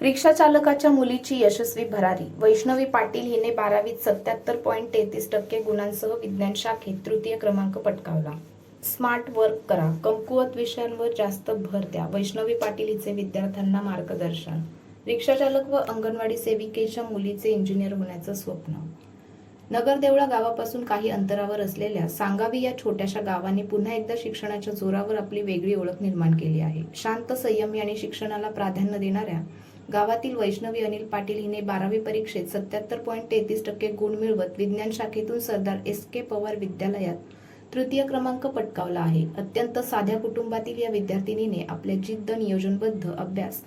रिक्षा चालकाच्या मुलीची यशस्वी भरारी. वैष्णवी पाटील हिने 12वीत 77.33% गुणांसह विज्ञान शाखेत तृतीय क्रमांक पटकावला. स्मार्ट वर्क करा, कमकुवत विषयांवर जास्त भर द्या. वैष्णवी पाटील हिचे विद्यार्थ्यांना मार्गदर्शन. रिक्षाचालक व अंगणवाडी सेविकेच्या मुलीचे इंजिनियर होण्याचं स्वप्न. नगरदेवळा गावापासून काही अंतरावर असलेल्या सांगावी या छोट्याशा गावाने पुन्हा एकदा शिक्षणाच्या जोरावर आपली वेगळी ओळख निर्माण केली आहे. शांत, संयमी आणि शिक्षणाला प्राधान्य देणाऱ्या गावातील वैष्णवी अनिल पाटील हिने 12वी परीक्षेत 77.33% गुण मिळवत विज्ञान शाखेतून सरदार एस.के. पवार विद्यालयात तृतीय क्रमांक पटकावला आहे. अत्यंत साध्या कुटुंबातील या विद्यार्थिनीने आपल्या जिद्द, नियोजनबद्ध अभ्यास,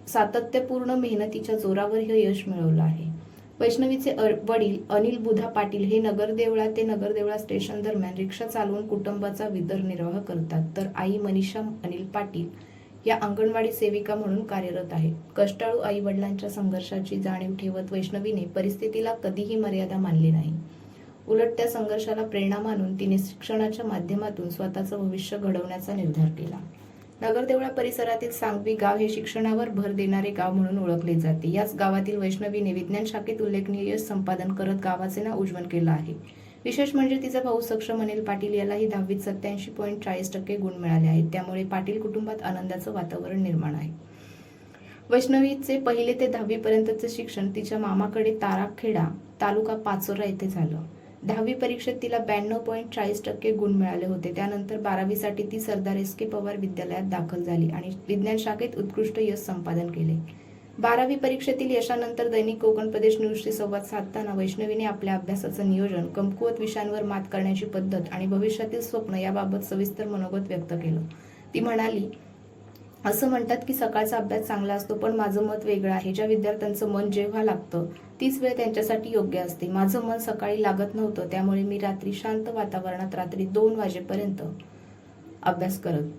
सातत्यपूर्ण मेहनतीच्या जोरावर हे यश मिळवलं आहे. वैष्णवीचे वडील अनिल बुधा पाटील हे नगरदेवळा ते नगरदेवळा स्टेशन दरम्यान रिक्षा चालवून कुटुंबाचा उदरनिर्वाह करतात, तर आई मनीषा अनिल पाटील या अंगणवाडी सेविका म्हणून कार्यरत आहेत. कष्टाळू आई वडिलांच्या संघर्षाची जाणीव ठेवत वैष्णवीने परिस्थितीला कधीही मर्यादा मानली नाही. उलट त्या संघर्षाला प्रेरणा मानून तिने शिक्षणाच्या माध्यमातून स्वतःचं भविष्य घडवण्याचा निर्धार केला. नगरदेवळा परिसरातील सांगवी गाव हे शिक्षणावर भर देणारे गाव म्हणून ओळखले जाते. याच गावातील वैष्णवीने विज्ञान शाखेत उल्लेखनीय यश संपादन करत गावाचे नाव उज्ज्वल केलं आहे. विशेष म्हणजे तिचा भाऊ सक्षम अनिल पाटील यालाही 10वीत 87.40% गुण मिळाले आहेत. त्यामुळे पाटील कुटुंबात आनंदाचं वातावरण निर्माण आहे. वैष्णवीचे 1ली ते 10वी पर्यंतचे शिक्षण तिच्या मामाकडे ताराखेडा, तालुका पाचोरा येथे झालं. 10वी परीक्षेत तिला 92.40% गुण मिळाले होते. त्यानंतर 12वीसाठी ती सरदार एस.के. पवार विद्यालयात दाखल झाली आणि विज्ञान शाखेत उत्कृष्ट यश संपादन केले. 12वी परीक्षेतील यशानंतर दैनिक कोकण प्रदेश न्यूजशी संवाद साधताना वैष्णवीने आपल्या अभ्यासाचं नियोजन, कमकुवत विषयांवर मात करण्याची पद्धत आणि भविष्यातील स्वप्न याबाबत सविस्तर मनोगत व्यक्त केलं. ती म्हणाली, असं म्हणतात की सकाळचा अभ्यास चांगला असतो, पण माझं मत वेगळं आहे. ज्या विद्यार्थ्यांचं मन जेव्हा लागतं तीच वेळ त्यांच्यासाठी योग्य असते. माझं मन सकाळी लागत नव्हतं, त्यामुळे मी रात्री शांत वातावरणात रात्री 2 वाजेपर्यंत अभ्यास करत.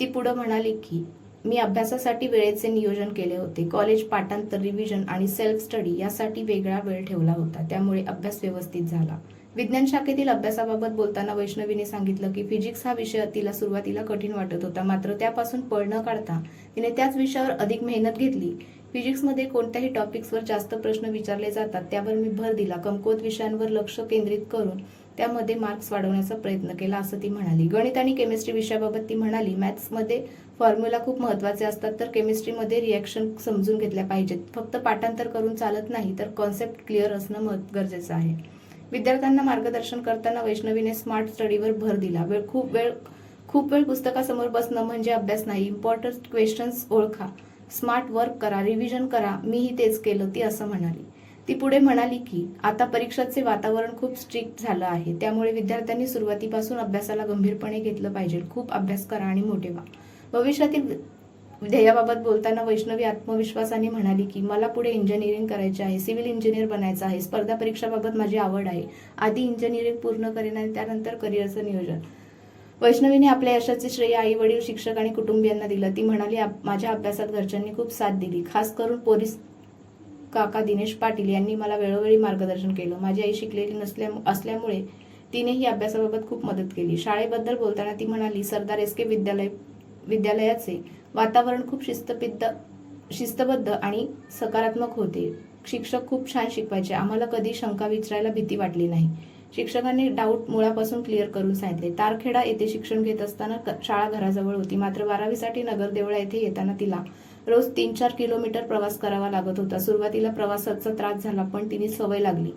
ती पुढे म्हणाली की मी अभ्यासासाठी वेळेचे नियोजन केले होते. कॉलेज, पाठांतर, रिव्हिजन आणि सेल्फ स्टडी यासाठी वेगळा वेळ ठेवला होता. त्यामुळे अभ्यास व्यवस्थित झाला. विज्ञान शाखेतील अभ्यासाबाबत बोलताना वैष्णवीने सांगितलं की फिजिक्स हा विषय तिला सुरुवातीला कठीण वाटत होता, मात्र त्यापासून पळ न काढता तिने त्याच विषयावर अधिक मेहनत घेतली. फिजिक्समध्ये कोणत्याही टॉपिक्सवर जास्त प्रश्न विचारले जातात त्यावर मी भर दिला. कमकुवत विषयांवर लक्ष केंद्रित करून त्यामध्ये मार्क्स वाढवण्याचा प्रयत्न केला, असं ती म्हणाली. गणित आणि केमिस्ट्री विषयाबाबत ती म्हणाली, मॅथ्समध्ये फॉर्म्युला खूप महत्त्वाचे असतात, तर केमिस्ट्रीमध्ये रिॲक्शन समजून घेतल्या पाहिजेत. फक्त पाठांतर करून चालत नाही, तर कॉन्सेप्ट क्लिअर असणं गरजेचं आहे. विद्यार्थ्यांना मार्गदर्शन करताना वैष्णवीने स्मार्ट स्टडीवर भर दिला. खूप वेळ पुस्तकासमोर बसणं म्हणजे अभ्यास नाही. इम्पॉर्टंट क्वेश्चन्स ओळखा, स्मार्ट वर्क करा, रिव्हिजन करा. मीही तेच केलं, ती असं म्हणाली. ती पुढे म्हणाली की आता परीक्षाचे वातावरण खूप स्ट्रिक्ट झालं आहे, त्यामुळे विद्यार्थ्यांनी सुरुवातीपासून अभ्यासाला गंभीरपणे घेतलं पाहिजे. खूप अभ्यास करा आणि मोठे व्हा. भविष्यातील ध्येयाबाबत बोलताना वैष्णवी आत्मविश्वासाने म्हणाली की मला पुढे इंजिनिअरिंग करायचे आहे, सिव्हिल इंजिनियर बनायचं आहे. स्पर्धा परीक्षाबाबत माझी आवड आहे. आधी इंजिनिअरिंग पूर्ण करेन आणि त्यानंतर करिअरचं नियोजन. वैष्णवीने आपल्या यशाचे श्रेय आई वडील, शिक्षक आणि कुटुंबियांना दिलं. ती म्हणाली, माझ्या अभ्यासात घरच्यांनी खूप साथ दिली. खास करून पोलीस काका दिनेश पाटील यांनी मला वेळोवेळी मार्गदर्शन केलं. माझी आई शिकलेली असल्यामुळे तिनेही अभ्यासाबाबत खूप मदत केली. शाळेबद्दल बोलताना ती म्हणाली, सरदार एस.के. विद्यालयाचे वातावरण खूप शिस्तबद्ध आणि सकारात्मक होते. शिक्षक खूप छान शिकवायचे. आम्हाला कधी शंका विचारायला भीती वाटली नाही. शिक्षकांनी डाऊट मुळापासून क्लिअर करून सांगितले. तारखेडा येथे शिक्षण घेत असताना शाळा घराजवळ होती, मात्र 12वीसाठी नगरदेवळा येथे येताना तिला रोज 3-4 किलोमीटर प्रवास करावा लागत होता. सुरुवातीला प्रवासाचा त्रास झाला, पण तिने सवय लागली.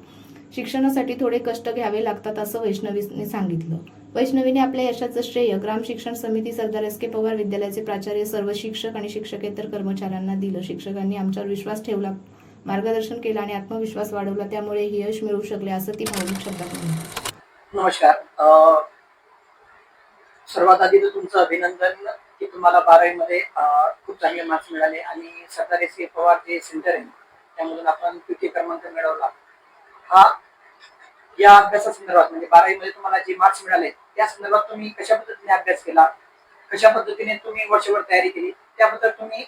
शिक्षणासाठी थोडे कष्ट घ्यावे लागतात, असं वैष्णवीने सांगितलं. वैष्णवीने आपल्या यशाचं श्रेय ग्राम शिक्षण समिती, सरदार एस.के. पवार विद्यालयाचे प्राचार्य, सर्व शिक्षक आणि शिक्षकेतर कर्मचाऱ्यांना दिलं. शिक्षकांनी आमच्यावर विश्वास ठेवला, मार्गदर्शन केलं आणि आत्मविश्वास वाढवला, त्यामुळे हे यश मिळू शकले, असं ती भावनिक शब्दात म्हणाली. नमस्कार. सर्वात आधी तर तुमचं अभिनंदन की तुम्हाला 12वी मध्ये खूप चांगले मार्क्स मिळाले आणि सरदार एस.के. पवार जे सेंटर आहे त्यामधून आपण तृतीय क्रमांक मिळवला. हा या अभ्यासासंदर्भात म्हणजे 12वी मध्ये तुम्हाला जे मार्क्स मिळाले त्या संदर्भात तुम्ही कशा पद्धतीने अभ्यास केला, कशा पद्धतीने तुम्ही वर्षभर तयारी केली, त्याबद्दल तुम्ही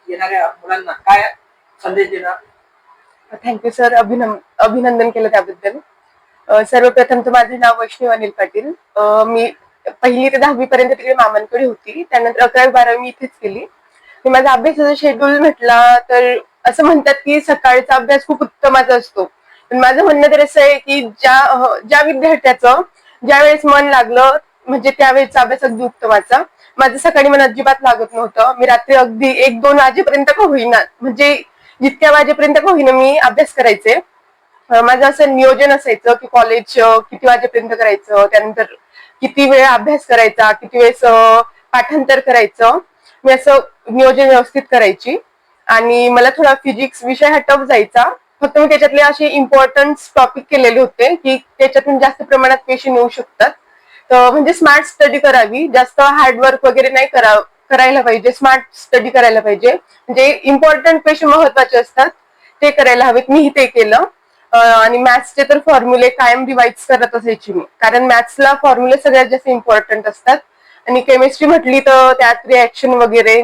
येणाऱ्या मुलांना काय संदेश देणार? थँक्यू सर, अभिनंदन केलं त्याबद्दल. सर्वप्रथम तर माझे नाव वैष्णवी अनिल पाटील. मी 1ली ते 10वी पर्यंत तिकडे मामांकडे होती. त्यानंतर 11वी 12वी मी इथेच केली. मी माझा अभ्यासाचा शेड्यूल म्हटला तर असं म्हणतात की सकाळचा अभ्यास खूप उत्तमाचा असतो. पण माझं म्हणणं तर असं आहे की ज्या विद्यार्थ्याचं ज्या वेळेस मन लागलं म्हणजे त्यावेळेचा अभ्यास अगदी उत्तमाचा. माझं सकाळी मन अजिबात लागत नव्हतं. मी रात्री अगदी 1-2 वाजेपर्यंत का होईना म्हणजे जितक्या वाजेपर्यंत का होईना मी अभ्यास करायचे. माझं असं नियोजन असायचं की कॉलेज किती वाजेपर्यंत करायचं, त्यानंतर किती वेळ अभ्यास करायचा, किती वेळेस पाठांतर करायचं. मी असं नियोजन व्यवस्थित करायची. आणि मला थोडा फिजिक्स विषय हा टफ जायचा. फक्त मी त्याच्यातले असे इम्पॉर्टंट टॉपिक केलेले होते की त्याच्यातून जास्त प्रमाणात क्वेश्चन येऊ शकतात. तर म्हणजे स्मार्ट स्टडी करावी, जास्त हार्डवर्क वगैरे नाही करायला पाहिजे, स्मार्ट स्टडी करायला पाहिजे. म्हणजे इम्पॉर्टंट क्वेश्चन महत्वाचे असतात ते करायला हवेत. मीही ते केलं. आणि मॅथ्सचे तर फॉर्म्युले कायम रिवाइज करत असायची मी, कारण मॅथ्सला फॉर्म्युले सगळ्यात जास्त इम्पॉर्टंट असतात. आणि केमिस्ट्री म्हटली तर त्यात रिॲक्शन वगैरे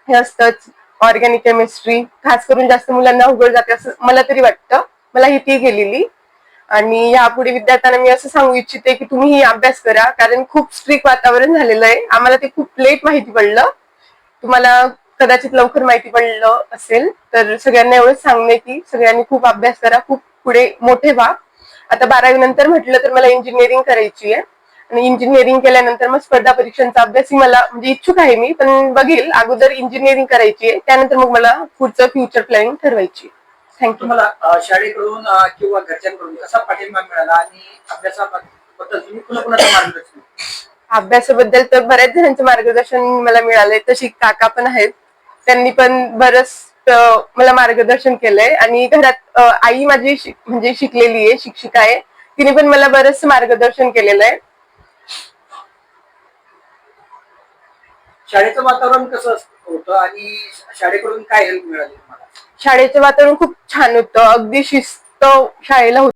हे असतंच. ऑर्गॅनिक केमिस्ट्री खास करून जास्त मुलांना अवघड जाते असं मला तरी वाटतं. मला ही ती गेलेली. आणि यापुढे विद्यार्थ्यांना मी असं सांगू इच्छिते की तुम्ही अभ्यास करा, कारण खूप स्ट्रिक्ट वातावरण झालेलं आहे. आम्हाला ते खूप लेट माहिती पडलं. तुम्हाला कदाचित लवकर माहिती पडलं असेल. तर सगळ्यांना एवढंच सांगणे की सगळ्यांनी खूप अभ्यास करा, खूप पुढे मोठे व्हा. आता 12वी नंतर म्हटलं तर मला इंजिनिअरिंग करायची आहे. आणि इंजिनिअरिंग केल्यानंतर मग स्पर्धा परीक्षांचा अभ्यासही मला म्हणजे इच्छुक आहे मी, पण बघेल. अगोदर इंजिनिअरिंग करायची आहे, त्यानंतर मग मला पुढचं फ्युचर प्लॅनिंग ठरवायची. थँक्यू. तुम्हाला शाळेकडून किंवा घरच्यांकडून कसा पाठिंबा मिळाला आणि अभ्यासाबद्दल तुम्ही कुणाकुणाचं मार्गदर्शन? अभ्यासाबद्दल तर बऱ्याच जणांचं मार्गदर्शन मला मिळालंय. तशी काका पण आहेत, त्यांनी पण बरंच मला मार्गदर्शन केलंय. आणि घरात आई माझी म्हणजे शिकलेली आहे, शिक्षिका आहे, तिने पण मला बरंच मार्गदर्शन केलेलं आहे. शाळेचं वातावरण कसं होतं आणि शाळेकडून काय हेल्प मिळाली तुम्हाला? शाळेचं वातावरण खूप छान होतं, अगदी शिस्त शाळेला होती.